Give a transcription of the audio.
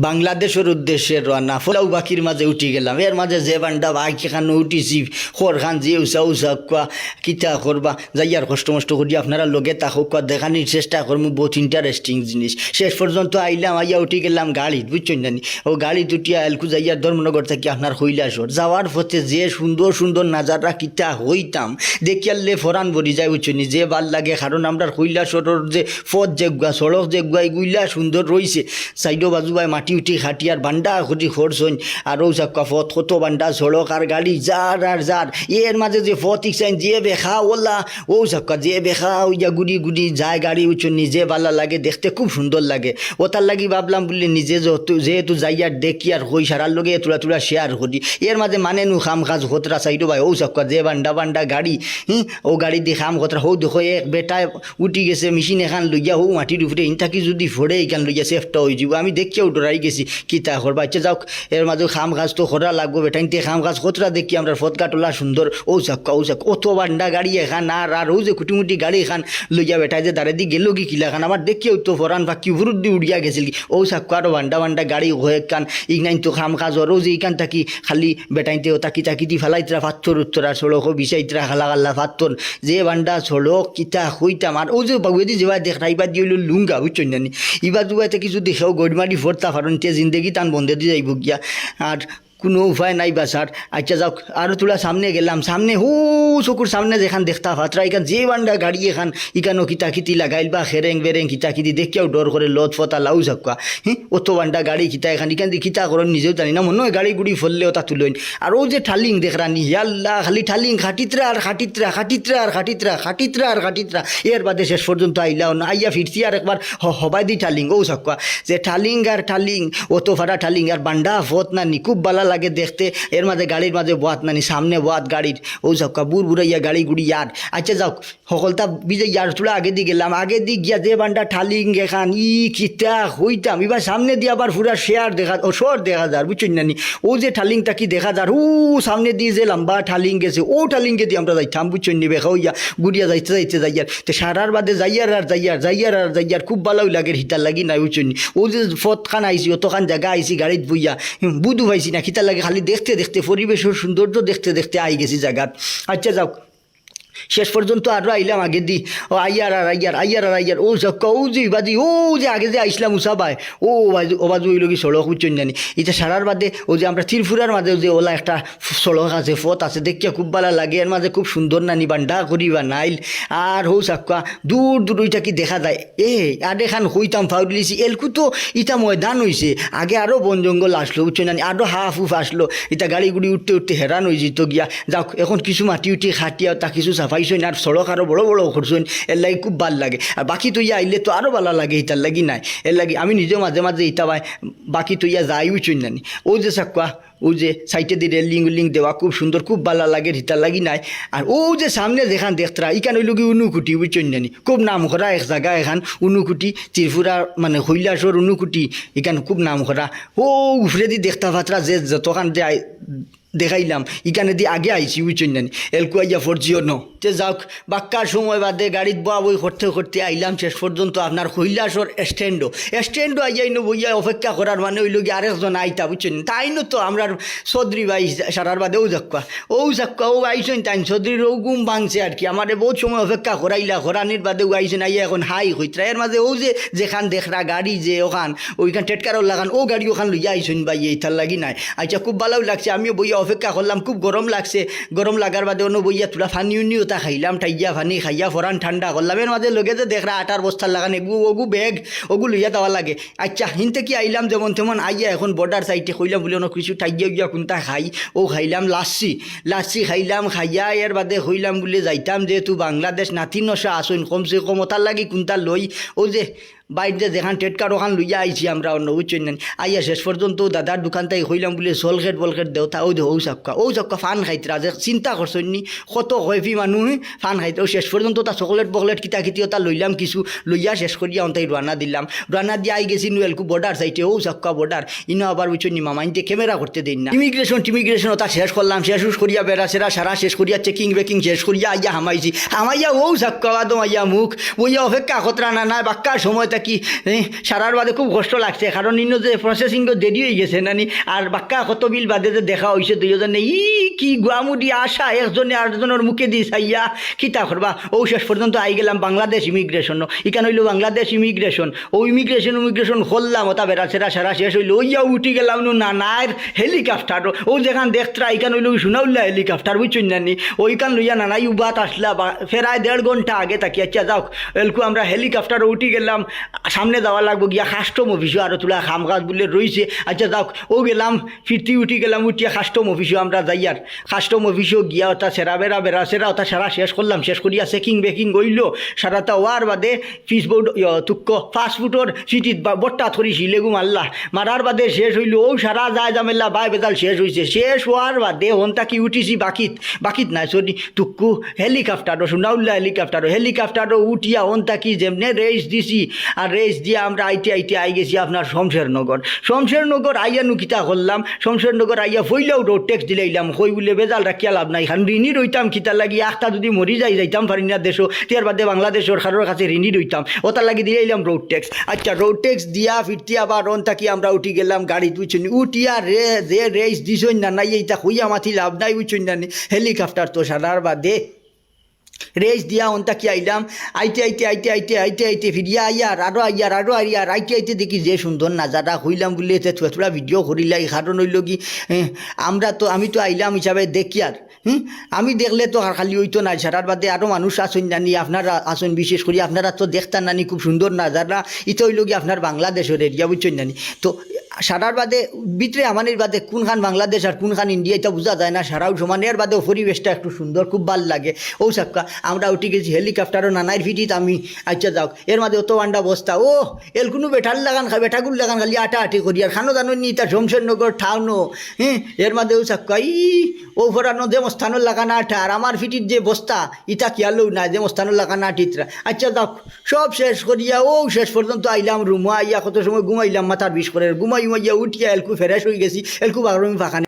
বাংলাদেশের উদ্দেশ্যে রওনা ফলাউ বাকির মাঝে উঠি গেলাম। এর মাঝে যে বান্ডা বাইক এখানে উঠিছি খর খান যে উষা উষা কোয়া কিতা করবা যাই আর কষ্ট মষ্ট করি আপনারা লগে তাকে কোয়া দেখানির চেষ্টা করবো। বহুত ইন্টারেস্টিং জিনিস। শেষ পর্যন্ত আইলাম, আইয়া উঠি গেলাম গাড়ি, বুঝছেন জানি। ও গাড়ি দুটিয়া এলকু যাইয়ার ধর্মনগর থেকে আপনার কৈলাসর যাওয়ার পথে যে সুন্দর সুন্দর নাজারা কিতা হইতাম দেখিয়ালে ফরান ভরি যায়, বুঝছেন যে ভাল লাগে। কারণ আমরা কৈলাসরের যে পথ যেগুয়া সড়ক যেগুয়া এগুলা সুন্দর রয়েছে, সাইডো বাজু বাই মাটি উঠি খাটি আর বান্ডা খুঁটি খরচন আর ও চাক্কা পথ কত বান্ডা সড়ক আর গাড়ি যার আর যার। এর মাঝে যে পথ ইকসাইন যে বেখা ওলা ও চাক্কা যে বেখা ওইয়া গুড়ি গুড়ি যায় গাড়ি, উঠছেন নিজে ভালো লাগে দেখতে, খুব সুন্দর লাগে। ও তার লাগি ভাবলাম বললে নিজে যেহেতু যাইয়ার দেখি আর হই সারার লগে তুলা তুলা শেয়ার করি। এর মাঝে মানে নু খাম খাজ হতরা সাইডো ভাই ও চাক্কা যে বান্ডা বান্ডা গাড়ি ও গাড়ি দিয়ে খাম হতরা হো দেখো এক বেটায় উঠি গেছে মেশিন এখান লইয়া হো মাটির উপরে ইনটাকি যদি ফোড়ে এখান লইয়া সেফটা হয়ে যাব। আমি দেখিয়াও ডরাই গেছি কিতা করবা। আচ্ছা যাও, এর মাঝে খাম গাছ তো করা লাগবো বেটাইনতে খাম গাছ কতটা দেখি আমরা ফতকাটোলা সুন্দর ও চাক্কা অত বান্ডা গাড়ি এখান আর ও যে কুটিমুটি গাড়ি এখান লইয়া বেটাই যে দাঁড়ে দি গেল কি কিলা খান আমার দেখিয়াও তো ফরান ফাঁকি ভুরুত দি উড়িয়া গেছিল কি ও চাক্কা আরো বান্ডা বান্ডা গাড়ি হয়ে কান ইগনাইন তো খাম কাজ ও যে ইখান থাকি খালি বেটাইনতে ও তাকি তাকি দি ফেলাইতরা পাথর উত্তরা সড়ক বিষাইতরা খালা খাল্লা পাথর যে বান্ডা সড়ক কিতা হইতাম। আর ও যে বাবুদি যেবা দেখা ইবার দিয়ে লুঙ্গা, বুঝছেন জানি। ইবার দুবাই থেকে যদি সেও গড়মারি ফোরতা পারেন তে জিন্দগি টান বন্ধে দিয়ে যাইব গিয়া, আর কোনো উপায় নাই বাসার। আচ্ছা যাও, আরও তোলা সামনে গেলাম, সামনে হু চকুর সামনে যেখান দেখতা ফাতরা এখান যে বান্ডা গাড়ি এখান ইখানো কিতাকিতি লাগাইল বা খেরেং বেরেং কিতাকিতি দেখিয়াও ডর করে লত ফতা লাউ চাক্কা অত বান্ডা গাড়ি কিতা এখান ইখান দিয়ে কিতা করেন নিজেও জানি না, মনে হয় গাড়ি গুড়ি ফললেও তা তুলেন। আর ও যে ঠালিং দেখরানি ইয়াল্লা খালি ঠালিং খাটিত্রা আর খাটিত্রা খাটিত্রা আর খাটিত্রা খাটিত্রা আর খাটিত্রা। এর বাদে শেষ পর্যন্ত আইলাও না, আইয়া ফিরছি আর একবার হবাই দি ঠালিং ও চাক্কা যে ঠালিং আর ঠালিং অত ফাটা ঠালিং আর বান্ডা ফত নানি খুব ভালো লাগে দেখতে। এর মাঝে গাড়ির মাঝে বাত নানি সামনে বাত গাড়ির ও চাক্কা বুড় বুড়াইয়া গাড়ি গুড়ি ইয়ার। আচ্ছা যাও, সকলতা বিজে ইয়ার তোলা আগে দিয়ে গেলাম, আগে দিয়ে গিয়া যে বান্ডা ঠালিং এখান কিতা হইতাম। এবার সামনে দিয়ে আবার পুরা শেয়ার দেখা ও শর দেখা যার, বুঝছেন নানি। ও যে ঠালিংটা কি দেখা যার ও সামনে দিয়ে যে লম্বা ঠালিং গেছে ও ঠালিংকে দিয়ে আমরা যাইতাম, বুঝছেন নি বেখা হইয়া গুড়িয়া যাইতে যাইতে যাইয়ার তো সারার বাদে যাইয়ার আর যাইয়ার যাইয়ার আর যাইয়ার খুব ভালোই লাগে হিতার লাগি নাই, বুঝছেন নি। ও যে ফত খান আইসি অতখান জায়গা আইসি গাড়িত বইয়া বুধু পাইছি না খিতার লাগে, খালি দেখতে দেখতে পরিবেশের সৌন্দর্য দেখতে দেখতে আই গেছি জায়গাত। আচ্ছা যাও, শেষ পর্যন্ত আরও আইলাম আগে দি ও আইয়ার আর আইয়ার আইয়ার আর আইয়ার ও চক্কা ও যে বাদি ও যে আগে যে আইসলাম উসাবাই ও বাজু ওই লোক সড়ক উচ্চন জানি। এটা সারার বাদে ও যে আমরা ত্রিপুরার মাঝে যে ওলা একটা সড়ক আছে ফত আছে দেখিয়া খুব ভালো লাগে। এর মাঝে খুব সুন্দর নানি বান্ডা করিবা নাইল আর হো চাক্কা দূর দূর ওইটা কি দেখা যায় আর এখান হইতাম ফাউলিছি এলকু তো ইটা ময়দান হয়েছে। আগে আরও বন জঙ্গল আসলো, বুঝছেন জানি, আরও হাফ উফ আসলো। এটা গাড়ি গুড়ি উঠতে উঠতে হেরান হয়ে যেত গিয়া। যাক এখন কিছু মাটি উঠি খাটিয়া তা কিছু সাফাইছেন আর সড়ক আরও বড় বড় করছেন, এর লাগি খুব ভাল লাগে। আর বাকি তৈয়া আইলে তো আরও ভালো লাগে, এটার লাগি নাই। এর লাগি আমি নিজেও মাঝে মাঝে ইটা পাই বাকি তৈয়া যাই উঠছেন জানি। ও যে চাক্কা ও যে সাইটে দিয়ে রেলিং উলিং দেওয়া খুব সুন্দর খুব ভালো লাগে, হিতার লাগি নাই। আর ও যে সামনে যেখান দেখতরা ইখান হইল কি উনুকুটি, বুঝছেন জানি, খুব নাম করা এক জায়গা এখান উনুকুটি ত্রিপুরা মানে কৈলাসর উনুকুটি এখান খুব নাম করা। ও উফরে দি দেখতা ফাতরা যে যতখান যে দেখাইলাম ইখানে দিয়ে আগে আইছি, বুঝছেন জানি, এলকুয়াইয়া ফরজিও ন যে যাক বাক্কার সময় বাদে গাড়িত বয়া বই করতে করতে আইলাম শেষ পর্যন্ত আপনার কৈলাসর স্ট্যান্ডও আইয়াই নো বইয়া অপেক্ষা করার মানে ওই লোক আরেকজন আইতা, বুঝছেন। তাই নো তো আমরা চৌধুরী ভাই সারার বাদে ও যাক্কা ও আইসেন তাই চৌধুরীর ও গুম ভাঙছে আর কি। আমাদের বহুত সময় অপেক্ষা করাইলা করানির বাদে ও আইসেন আইয়া এখন হাই হইতরা। এর মাঝে ও যে যেখান দেখরা গাড়ি যে ওখান ওইখান টেটকারও লাগান ও গাড়ি ওখান লইয়া আইসেন ভাই এইটার লাগি নাই। আচ্ছা খুব ভালোই লাগছে, আমিও বইয়া অপেক্ষা করলাম, খুব গরম লাগছে। গরম লাগার বাদে অন্য বইয়া তোলা ফানি উনিও তা খাইলাম, ঠাইয়া ফানি খাইয়া ফরান ঠান্ডা করলাম। এর মাঝে লগে যে দেখরা আটার বস্তার লাগান ওগু ব্যাগ ওগু লইয়া দেওয়া লাগে। আচ্ছা হিনতে কি আইলাম যেমন তেমন আইয়া এখন বর্ডার সাইডে কইলাম বলে অনেক কিছু ঠাইয়া উইয়া কোনটা খাই ও খাইলাম লাচ্ছি খাইলাম। খাইয়া এর বাদে হইলাম বলে যাইতাম যেহেতু বাংলাদেশ নাতি নশা আসুন কমসে কম ওটার লাগি কোনটা লই ও যে বাইরে যেখান টেটকার ওখান লইয়া আইছি আমরা অন্য বুঝছেন না। আইয়া শেষ পর্যন্ত দাদার দোকান তাই হইলাম বলে সলখেট বলখেট দেওতা ও দে ও চাক্কা ফান খাইতরা যে চিন্তা করছেন নি কত কয়ফি মানুষ ফান খাইতে। ও শেষ পর্যন্ত তা চকলেট বকলেট কিতা কিতিও তা লইলাম কিছু লইয়া শেষ করিয়া অন্তাই রানা দিলাম। রানা দিয়ে আই গেছি নুয়েলকু বর্ডার সাইটে ও চাক্কা বর্ডার ইনো আবার বুঝছেন নি মামাইনতে ক্যামেরা করতে দিন না। ইমিগ্রেশন তা শেষ করলাম, শেষ করিয়া বেড়া সেরা সারা শেষ করিয়া চেকিং বেকিং শেষ করিয়া আইয়া হামাইছি। হামাইয়া ও চাক্কা আদম আইয়া মুখ বইয়া অপেক্ষা কতরা না নাই বাক্কার সময় কি সারার বাদে খুব কষ্ট লাগছে, কারণ ইনো যে প্রসেসিংও দেরি হয়ে গেছে নানি, আর বাক্কা কত বিল বাদে যে দেখা হয়েছে দুইজনে কি গুয়ামুডি আশা একজনে আরেকজনের মুখে দিয়ে চাইয়া কিতা করবা। ও শেষ পর্যন্ত আই গেলাম বাংলাদেশ ইমিগ্রেশন, ইকান হইল বাংলাদেশ ইমিগ্রেশন। ও ইমিগ্রেশন করলাম ওটা বেড়াছেরা সারা শেষ হইলো, ওইয়া উঠি গেলাম নানার হেলিকপ্টার, ও যেখান দেখতরা ইকান হইল শুনাউল্লা হেলিকপ্টার বুঝছেন নানি, ওইখান লইয়া নানাই উবাত আসলা ফেরায় 1.5 ঘন্টা আগে তাকি। আচ্ছা যাও এলকু আমরা হেলিকপ্টার উঠি গেলাম, সামনে যাওয়া লাগবো গিয়া কাস্টম অফিসও আরও তোলা খাম গাছ বলে রয়েছে। আচ্ছা যাও ও গেলাম ফিরতি উঠি গেলাম, উঠিয়া কাস্টম অফিসও আমরা যাইয়ার, কাস্টম অফিসও গিয়া ওটা সেরা বেড়া সেরা ওটা সারা শেষ করলাম, শেষ করিয়া চেকিং বেকিং গইল সারাটা ওয়ার বাদে ফিসবোর্ড তুক্ক ফাস্টফুডর সিটিত বট্টা থরি শিলেগু মারলা, মারার বাদে শেষ হইল। ও সারা যায় জামেলা বাই বেদাল শেষ হয়েছে, শেষ হওয়ার বাদে হন্তা কি উঠিছি বাকিত নাই সরি তুক্কু হেলিকপ্টারও শুনাউল্লা হেলিকপ্টারও উঠিয়া হন্তা কি যেমনে রেস দিছি, আর রেস দিয়ে আমরা আইতে আই গেছি আপনার শমশেরনগর আইয়া নুকিতা করলাম। শমশেরনগর আইয়া ফইলাও রোড ট্যাক্স দিলাইলাম, হই বলে বেজাল রাখিয়া লাভ নাই, খান ঋণী রইতাম খিতার লাগি একটা যদি মরি যাইতাম পারি না দেশও, তার বাদে বাংলাদেশ সরকারের কাছে ঋণী রইতাম, ওটার লাগি দিলাইলাম রোড ট্যাক্স। আচ্ছা রোড ট্যাক্স দিয়া ফিরতি আবার রন থাকি আমরা উঠি গেলাম গাড়ি বুঝছেন, উঠিয়া যে রেস দিছই না নাই এইটা হইয়া মাথি লাভ নাই বুঝছেন না, হেলিকপ্টার তো সারার বাদে রেস দিয়া অন্তা কি আইলাম, আইতে ফিরিয়া আরো আইতে দেখি যে সুন্দর নাজারা হইলাম বলে থোড়া ভিডিও করিলাই, কারণ হইল কি আমি তো আইলাম হিসাবে দেখি আর আমি দেখলে তো খালি হইতো না, সারার বাদে আরও মানুষ আসুন নানি, আপনারা আসুন, বিশেষ করে আপনারা তো দেখতেন নানি খুব সুন্দর নাজারা, ইতো হইল কি আপনার বাংলাদেশের এরিয়া বুঝছেন নানি। তো সারার বাদে ভিতরে আমানের বাদে কোনখান বাংলাদেশ আর কোনখান ইন্ডিয়া এটা বোঝা যায় না, সারাও সমানের বাদে পরিবেশটা একটু সুন্দর খুব ভাল লাগে। ও সাক্কা আমরা উঠি গেছি হেলিকপ্টারও নানার ফিটিত আমি। আচ্ছা যাও এর মাঝে অত আন্ডা বস্তা ও কোনো বেটাগুল লাগান খালি আটি করি, আর খানো জানো নি তা শমশেরনগর ঠাউনো এর মাঝে ও সাক্কা ও ভরানো যে মস্থানোর লাগানা আঠা, আর আমার ফিটির যে বস্তা ইটা খেয়ালও না যে মস্থানোর লাগানা আঠিতরা। আচ্ছা যাও সব শেষ করিয়া ও শেষ পর্যন্ত আইলাম রুমা, আইয়া কত সময় ঘুমাইলাম, মাথার বিষ করে ঘুমাইয়া উঠিয়া এলকু ফ্রেশ হয়ে গেছি, এলকু বাগরমি ফাঁকা